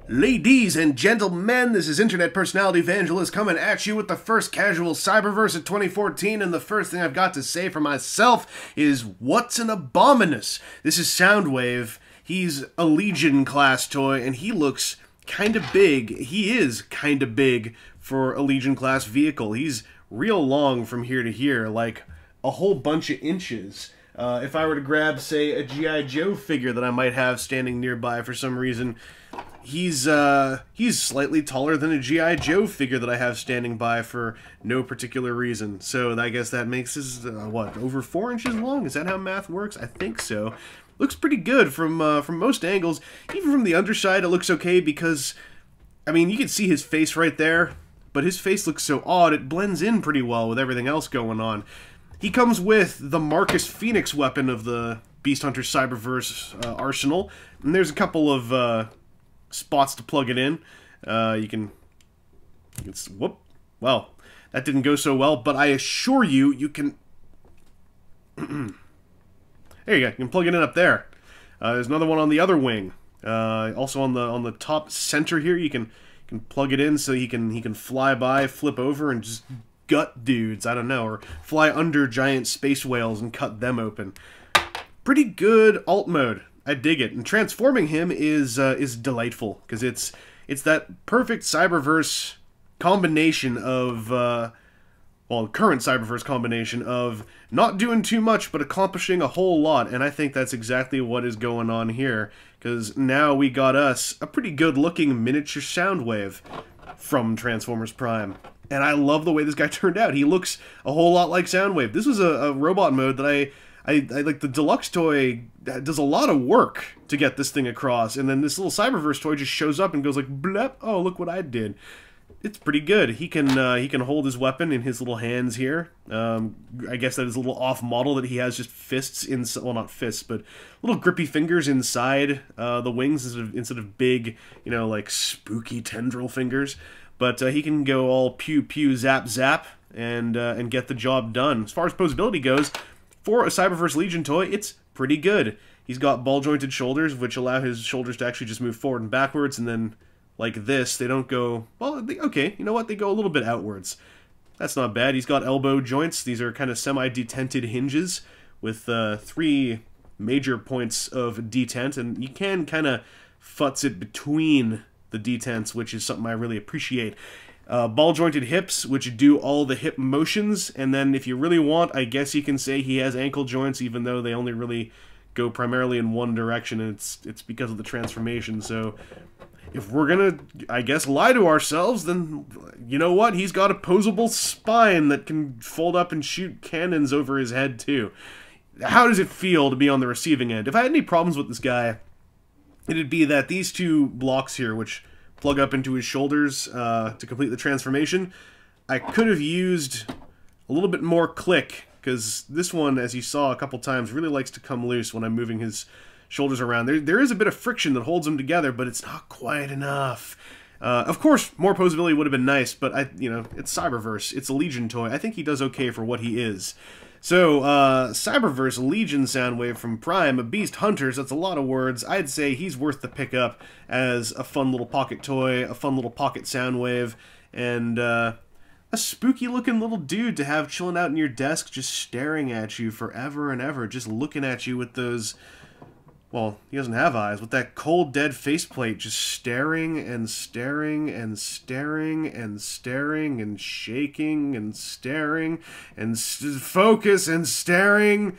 Ladies and gentlemen, this is internet personality Vangelus coming at you with the first casual Cyberverse of 2014, and the first thing I've got to say for myself is, what's an abominus? This is Soundwave. He's a Legion class toy, and he looks kinda big. He is kinda big for a Legion class vehicle. He's real long from here to here, like a whole bunch of inches. If I were to grab, say, a G.I. Joe figure that I might have standing nearby for some reason, he's slightly taller than a G.I. Joe figure that I have standing by for no particular reason. So I guess that makes this, what, over 4 inches long? Is that how math works? I think so. Looks pretty good from most angles. Even from the underside, it looks okay because, I mean, you can see his face right there, but his face looks so odd, it blends in pretty well with everything else going on. He comes with the Marcus Phoenix weapon of the Beast Hunter Cyberverse arsenal, and there's a couple of spots to plug it in. You can whoop. Well, that didn't go so well, but I assure you, you can. There you go. You can plug it in up there. There's another one on the other wing. Also on the top center here, you can plug it in so he can fly by, flip over, and just gut dudes, I don't know, or fly under giant space whales and cut them open. Pretty good alt mode. I dig it. And transforming him is delightful, because it's that perfect Cyberverse combination of well, current Cyberverse combination of not doing too much but accomplishing a whole lot, and I think that's exactly what is going on here, because now we got us a pretty good looking miniature Soundwave from Transformers Prime. And I love the way this guy turned out. He looks a whole lot like Soundwave. This was a robot mode that I like. The deluxe toy does a lot of work to get this thing across, and then this little Cyberverse toy just shows up and goes like, blep, oh, look what I did. It's pretty good. He can hold his weapon in his little hands here. I guess that is a little off model that he has just fists in, well, not fists, but little grippy fingers inside the wings instead of big, you know, like spooky tendril fingers. But he can go all pew pew zap zap and get the job done. As far as posability goes, for a Cyberverse Legion toy, it's pretty good. He's got ball jointed shoulders, which allow his shoulders to actually just move forward and backwards, and then like this, they don't go, well, okay, you know what, they go a little bit outwards. That's not bad. He's got elbow joints. These are kind of semi-detented hinges with 3 major points of detent, and you can kind of futz it between the detents, which is something I really appreciate. Ball-jointed hips, which do all the hip motions, and then if you really want, I guess you can say he has ankle joints, even though they only really go primarily in one direction, and it's because of the transformation. So if we're gonna, I guess, lie to ourselves, then you know what? He's got a posable spine that can fold up and shoot cannons over his head, too. How does it feel to be on the receiving end? If I had any problems with this guy, it'd be that these 2 blocks here, which plug up into his shoulders to complete the transformation, I could have used a little bit more click, because this one, as you saw a couple times, really likes to come loose when I'm moving his shoulders around. There is a bit of friction that holds them together, but it's not quite enough. Of course, more posability would have been nice, but it's Cyberverse. It's a Legion toy. I think he does okay for what he is. So, Cyberverse Legion Soundwave from Prime, a Beast Hunters, that's a lot of words. I'd say he's worth the pickup as a fun little pocket toy, a fun little pocket Soundwave, and a spooky-looking little dude to have chilling out in your desk just staring at you forever and ever, just looking at you with those, well, he doesn't have eyes, with that cold, dead faceplate just staring and staring and staring and staring and shaking and staring and focus and staring.